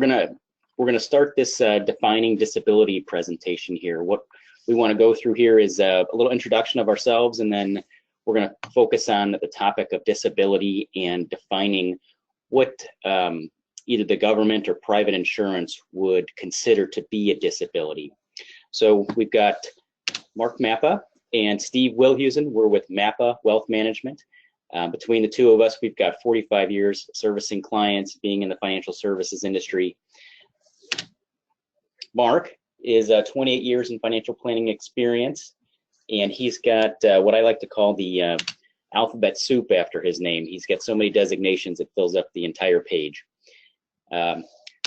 We're gonna start this defining disability presentation here. What we want to go through here is a little introduction of ourselves, and then we're going to focus on the topic of disability and defining what either the government or private insurance would consider to be a disability. So we've got Mark Mappa and Steve Wilhusen. We're with Mappa Wealth Management. Between the two of us, we've got 45 years servicing clients, being in the financial services industry. Mark is 28 years in financial planning experience, and he's got what I like to call the alphabet soup after his name. He's got so many designations it fills up the entire page.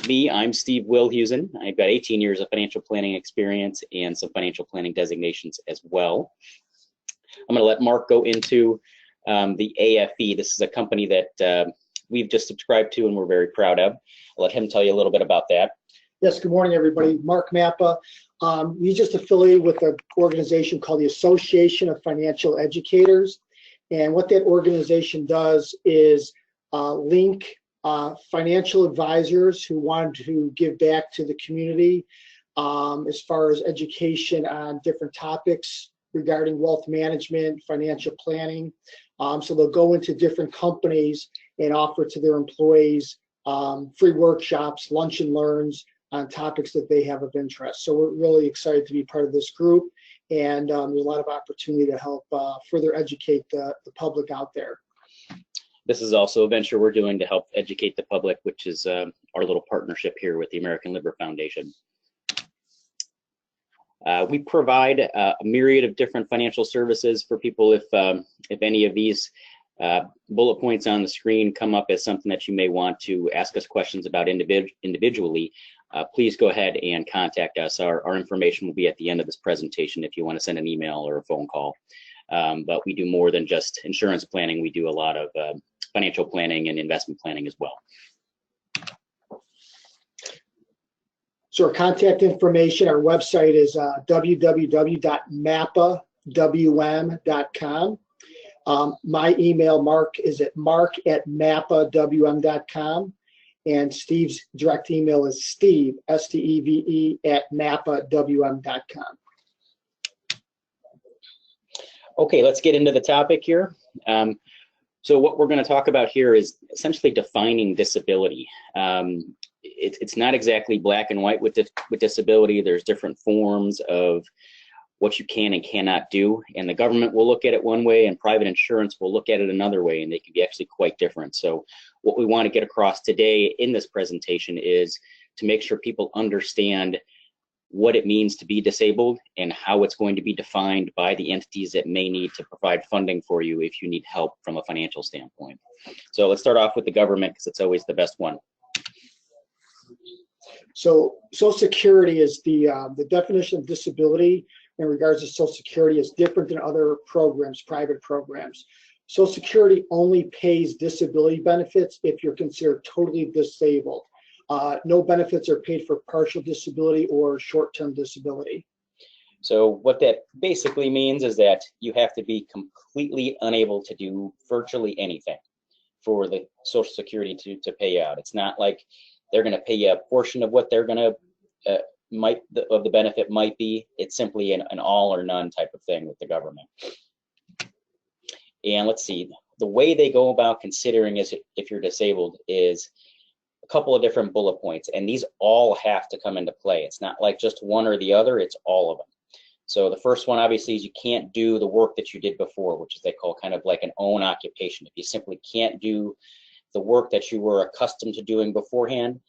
Me, I'm Steve Wilhusen. I've got 18 years of financial planning experience and some financial planning designations as well. I'm going to let Mark go into the AFE. This is a company that we've just subscribed to and we're very proud of. I'll let him tell you a little bit about that. Yes, good morning, everybody. Mark Mappa. We just affiliated with an organization called the Association of Financial Educators. And what that organization does is link financial advisors who want to give back to the community as far as education on different topics regarding wealth management, financial planning. So they'll go into different companies and offer to their employees free workshops, lunch and learns on topics that they have of interest. So we're really excited to be part of this group, and there's a lot of opportunity to help further educate the public out there. This is also a venture we're doing to help educate the public, which is our little partnership here with the American Liver Foundation. We provide a myriad of different financial services for people. If any of these bullet points on the screen come up as something that you may want to ask us questions about individually, please go ahead and contact us. Our information will be at the end of this presentation if you want to send an email or a phone call. But we do more than just insurance planning. We do a lot of financial planning and investment planning as well. So our contact information, our website is www.mappawm.com. My email, Mark, is at mark@mappawm.com. And Steve's direct email is Steve, S-T-E-V-E, @mappawm.com. Okay, let's get into the topic here. So what we're going to talk about here is essentially defining disability. It's not exactly black and white with disability. There's different forms of what you can and cannot do, and the government will look at it one way and private insurance will look at it another way, and they can be actually quite different. So what we want to get across today in this presentation is to make sure people understand what it means to be disabled and how it's going to be defined by the entities that may need to provide funding for you if you need help from a financial standpoint. So let's start off with the government because it's always the best one. So Social Security is the definition of disability in regards to Social Security is different than other programs, private programs. Social Security only pays disability benefits if you're considered totally disabled. No benefits are paid for partial disability or short-term disability. So what that basically means is that you have to be completely unable to do virtually anything for the Social Security to pay out. It's not like they're going to pay you a portion of what they're going to of the benefit might be. It's simply an all or none type of thing with the government. And let's see, the way they go about considering is if you're disabled is a couple of different bullet points, and these all have to come into play. It's not like just one or the other, it's all of them. So the first one obviously is you can't do the work that you did before, which is they call kind of like an own occupation. If you simply can't do the work that you were accustomed to doing beforehand,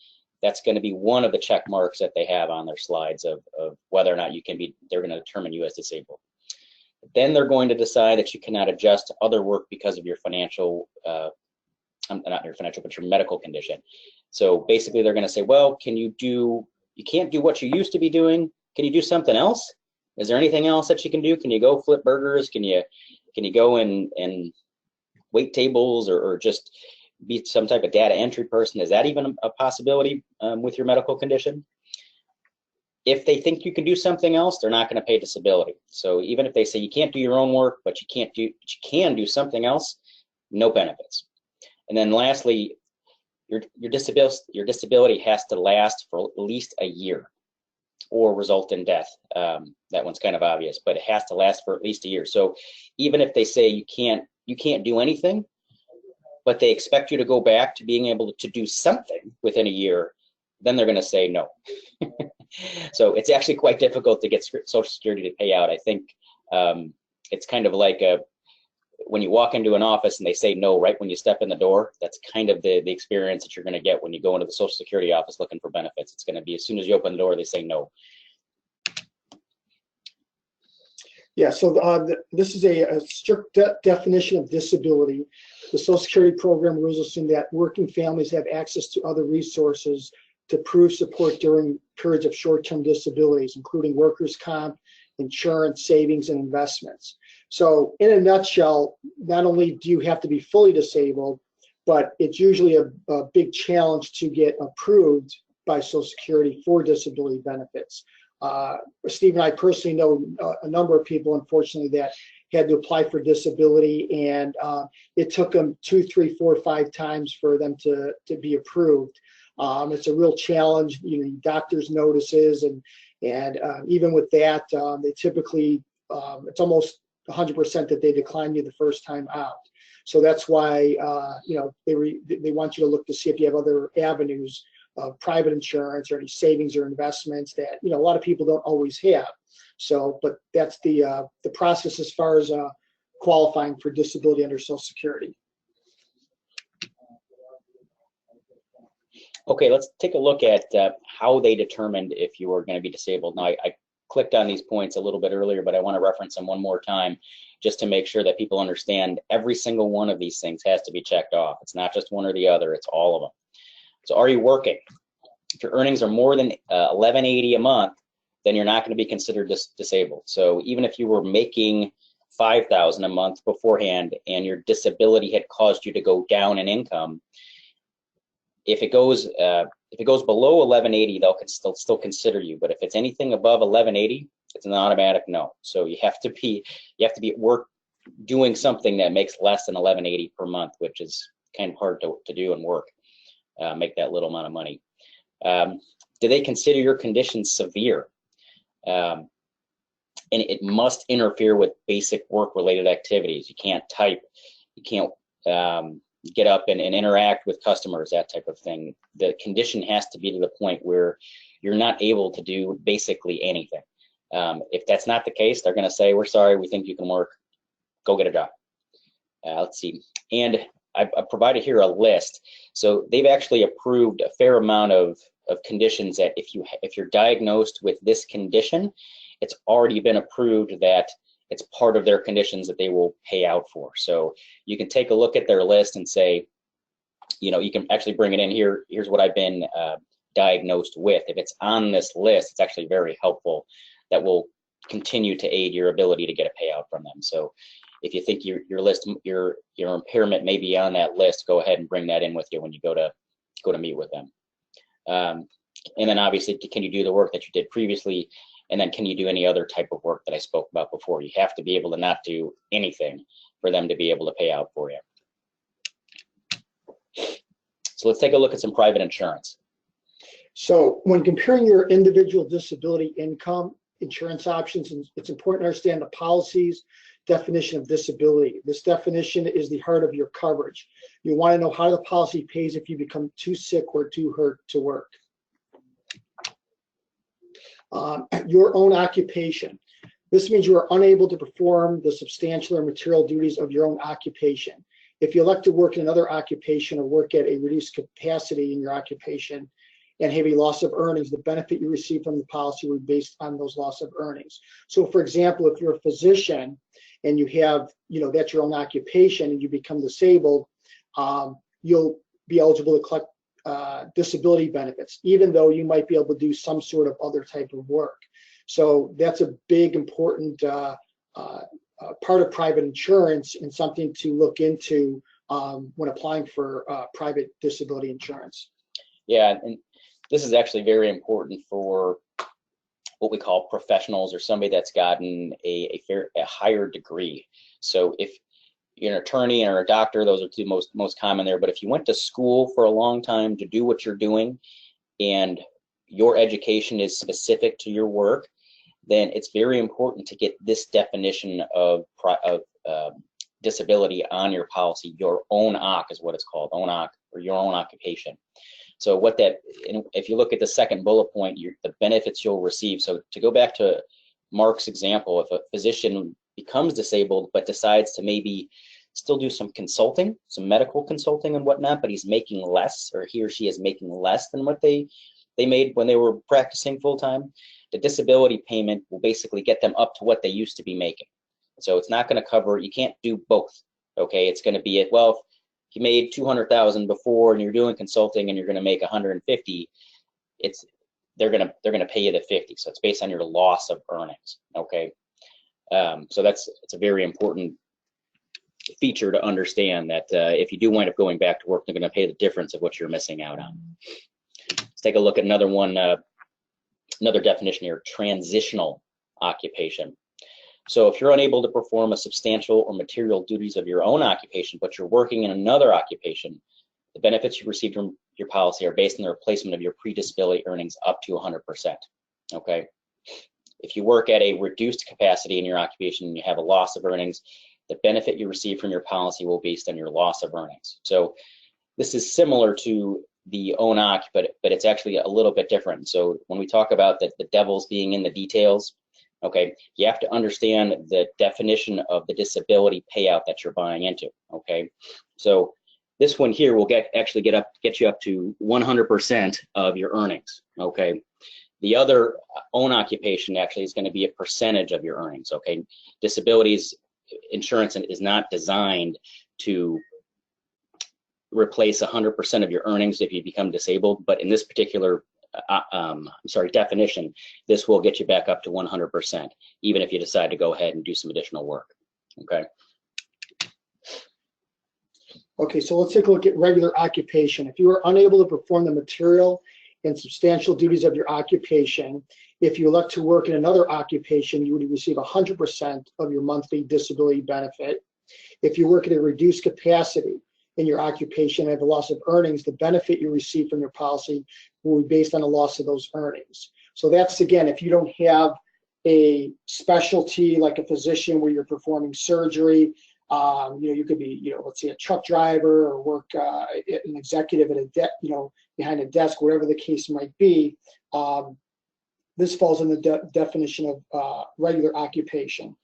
that's going to be one of the check marks that they have on their slides of whether or not you can be, they're going to determine you as disabled. Then they're going to decide that you cannot adjust to other work because of your financial, not your financial, but your medical condition. So basically they're going to say, well, you can't do what you used to be doing. Can you do something else? Is there anything else that you can do? Can you go flip burgers? Can you go and wait tables or just be some type of data entry person? Is that even a possibility with your medical condition? If they think you can do something else, they're not going to pay disability. So even if they say you can't do your own work, but you can do something else, no benefits. And then lastly, your disability has to last for at least a year or result in death. That one's kind of obvious, but it has to last for at least a year. So even if they say you can't do anything, but they expect you to go back to being able to do something within a year, then they're going to say no. So it's actually quite difficult to get Social Security to pay out. I think it's kind of like when you walk into an office and they say no right when you step in the door. That's kind of the experience that you're going to get when you go into the Social Security office looking for benefits. It's going to be as soon as you open the door, they say no. Yeah, so this is a strict definition of disability. The Social Security program rules assume that working families have access to other resources to prove support during periods of short-term disabilities, including workers' comp, insurance, savings, and investments. So in a nutshell, not only do you have to be fully disabled, but it's usually a big challenge to get approved by Social Security for disability benefits. Steve and I personally know a number of people, unfortunately, that had to apply for disability, and it took them 2, 3, 4, 5 times for them to be approved. It's a real challenge, doctor's notices, and even with that, they typically, it's almost 100% that they decline you the first time out. So that's why, they want you to look to see if you have other avenues of private insurance or any savings or investments that, a lot of people don't always have. So, but that's the process as far as qualifying for disability under Social Security. Okay, let's take a look at how they determined if you were going to be disabled. Now, I clicked on these points a little bit earlier, but I want to reference them one more time just to make sure that people understand every single one of these things has to be checked off. It's not just one or the other, it's all of them. So are you working? If your earnings are more than $11.80 a month, then you're not going to be considered disabled. So even if you were making $5,000 a month beforehand and your disability had caused you to go down in income, if it goes below $11.80, they'll still consider you. But if it's anything above $11.80, it's an automatic no. So you have to be at work doing something that makes less than $11.80 per month, which is kind of hard to do and work. Make that little amount of money. Do they consider your condition severe? And it must interfere with basic work-related activities. You can't type, you can't get up and interact with customers, that type of thing. The condition has to be to the point where you're not able to do basically anything. If that's not the case, they're going to say, we're sorry, we think you can work, go get a job. Let's see. And I provided here a list. So they've actually approved a fair amount of conditions that if you're diagnosed with this condition, it's already been approved that it's part of their conditions that they will pay out for. So you can take a look at their list and say, you can actually bring it in here. Here's what I've been diagnosed with. If it's on this list, it's actually very helpful. That will continue to aid your ability to get a payout from them. So if you think your impairment may be on that list, go ahead and bring that in with you when you go to meet with them. And then obviously, can you do the work that you did previously? And then can you do any other type of work that I spoke about before? You have to be able to not do anything for them to be able to pay out for you. So let's take a look at some private insurance. So when comparing your individual disability income insurance options, it's important to understand the policy's definition of disability. This definition is the heart of your coverage. You want to know how the policy pays if you become too sick or too hurt to work. Your own occupation. This means you are unable to perform the substantial or material duties of your own occupation. If you elect to work in another occupation or work at a reduced capacity in your occupation and have a loss of earnings, the benefit you receive from the policy will be based on those loss of earnings. So for example, if you're a physician and you have, that's your own occupation and you become disabled, you'll be eligible to collect disability benefits, even though you might be able to do some sort of other type of work. So that's a big, important part of private insurance and something to look into when applying for private disability insurance. Yeah, and this is actually very important for what we call professionals or somebody that's gotten a higher degree. So if you're an attorney or a doctor, those are two most common there. But if you went to school for a long time to do what you're doing and your education is specific to your work, then it's very important to get this definition of disability on your policy. Your own OC is what it's called, own OC, or your own occupation. So what that, if you look at the second bullet point, the benefits you'll receive. So to go back to Mark's example, if a physician becomes disabled but decides to maybe still do some consulting, some medical consulting and whatnot, but he's making less, or he or she is making less than what they made when they were practicing full-time, the disability payment will basically get them up to what they used to be making. So it's not going to cover, you can't do both, okay? It's going to be, well, if you made 200,000 before and you're doing consulting and you're going to make 150, they're going to pay you the 50. So it's based on your loss of earnings, okay? So it's a very important feature to understand, that if you do wind up going back to work, they're going to pay the difference of what you're missing out on. Let's take a look at another one, another definition here, transitional occupation. So if you're unable to perform a substantial or material duties of your own occupation, but you're working in another occupation, the benefits you receive from your policy are based on the replacement of your pre-disability earnings up to 100%, okay? If you work at a reduced capacity in your occupation and you have a loss of earnings, the benefit you receive from your policy will be based on your loss of earnings. So this is similar to the own OC, but it's actually a little bit different. So when we talk about the devil's being in the details, okay, you have to understand the definition of the disability payout that you're buying into, okay? So this one here will get you up to 100% of your earnings, okay? The other own occupation actually is going to be a percentage of your earnings, okay? Disabilities insurance is not designed to replace 100% of your earnings if you become disabled, but in this particular definition, this will get you back up to 100%, even if you decide to go ahead and do some additional work, okay? Okay, so let's take a look at regular occupation. If you are unable to perform the material and substantial duties of your occupation, if you elect to work in another occupation, you would receive 100% of your monthly disability benefit. If you work at a reduced capacity in your occupation and have a loss of earnings, the benefit you receive from your policy will be based on the loss of those earnings. So that's, again, if you don't have a specialty like a physician where you're performing surgery, you could be, let's say a truck driver, or work an executive at behind a desk, whatever the case might be. This falls in the definition of regular occupation.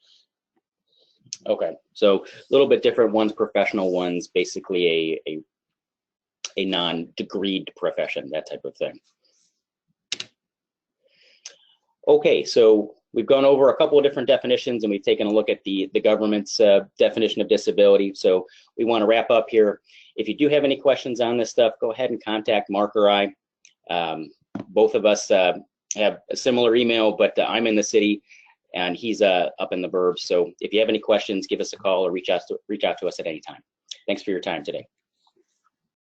Okay, so a little bit different. One's professional, one's basically a non-degreed profession, that type of thing. Okay, so we've gone over a couple of different definitions and we've taken a look at the government's definition of disability. So we want to wrap up here. If you do have any questions on this stuff, go ahead and contact Mark or I. Both of us have a similar email, but I'm in the city and he's up in the burbs. So if you have any questions, give us a call or reach out to us at any time. Thanks for your time today.